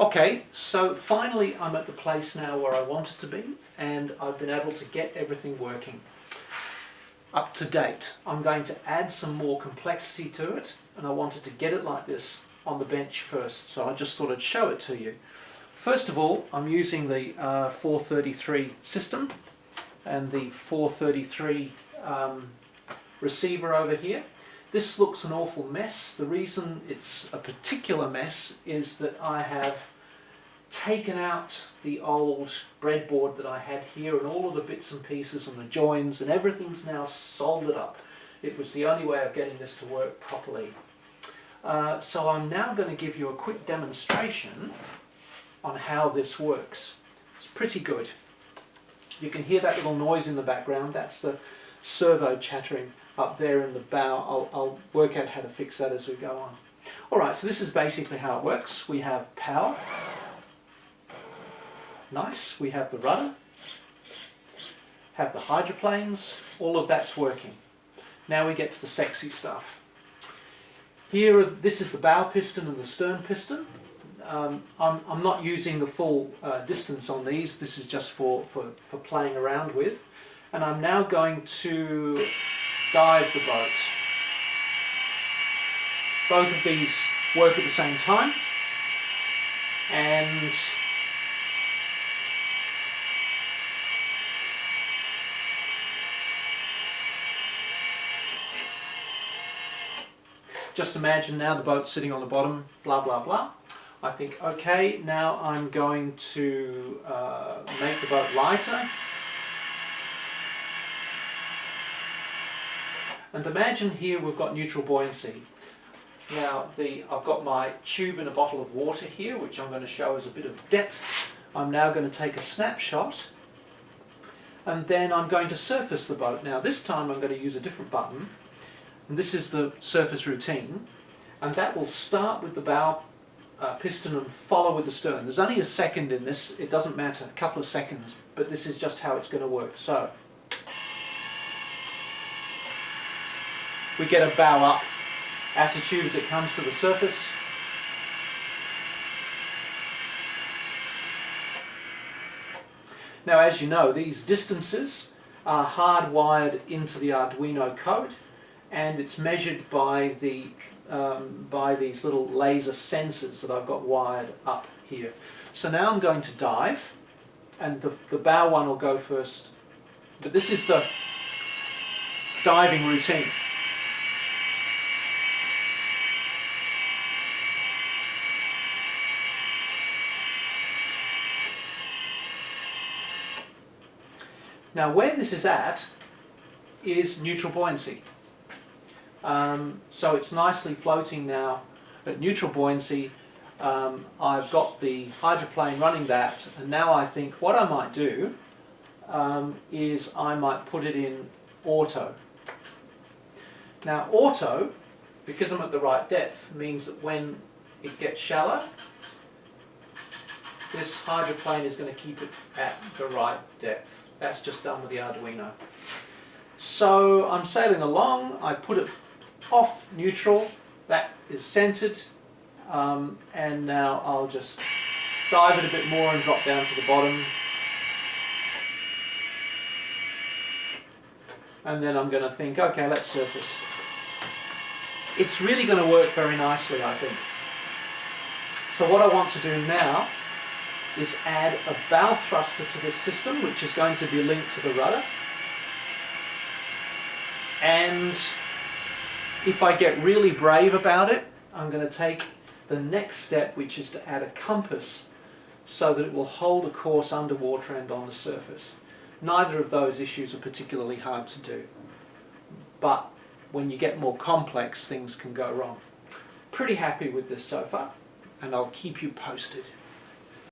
Okay, so finally I'm at the place now where I wanted to be, and I've been able to get everything working up to date. I'm going to add some more complexity to it, and I wanted to get it like this on the bench first, so I just thought I'd show it to you. First of all, I'm using the 433 system and the 433 receiver over here. This looks an awful mess. The reason it's a particular mess is that I have taken out the old breadboard that I had here, and all of the bits and pieces and the joins and everything's now soldered up. It was the only way of getting this to work properly. So I'm now going to give you a quick demonstration on how this works. It's pretty good. You can hear that little noise in the background. That's the servo chattering up there in the bow. I'll work out how to fix that as we go on. Alright, so this is basically how it works. We have power. Nice. We have the rudder. Have the hydroplanes. All of that's working. Now we get to the sexy stuff. Here, this is the bow piston and the stern piston. I'm not using the full distance on these. This is just for playing around with. And I'm now going to dive the boat. Both of these work at the same time, and just imagine now the boat's sitting on the bottom, blah blah blah. I think, okay, now I'm going to make the boat lighter. And imagine here we've got neutral buoyancy. Now I've got my tube and a bottle of water here, which I'm going to show as a bit of depth. I'm now going to take a snapshot, and then I'm going to surface the boat. Now this time I'm going to use a different button, and this is the surface routine, and that will start with the bow piston and follow with the stern. There's only a second in this, it doesn't matter, a couple of seconds, but this is just how it's going to work. So we get a bow up attitude as it comes to the surface. Now, as you know, these distances are hardwired into the Arduino code, and it's measured by the by these little laser sensors that I've got wired up here. So now I'm going to dive, and the bow one will go first. But this is the diving routine. Now where this is at is neutral buoyancy. So it's nicely floating now at neutral buoyancy. I've got the hydroplane running that, and now I think what I might do is I might put it in auto. Now auto, because I'm at the right depth, means that when it gets shallow, this hydroplane is going to keep it at the right depth. That's just done with the Arduino. So I'm sailing along, I put it off neutral, that is centered, and now I'll just dive it a bit more and drop down to the bottom. And then I'm going to think, okay, let's surface. It's really going to work very nicely, I think. So what I want to do now is add a bow thruster to this system, which is going to be linked to the rudder. And if I get really brave about it, I'm going to take the next step, which is to add a compass so that it will hold a course underwater and on the surface. Neither of those issues are particularly hard to do, but when you get more complex, things can go wrong. Pretty happy with this so far, and I'll keep you posted.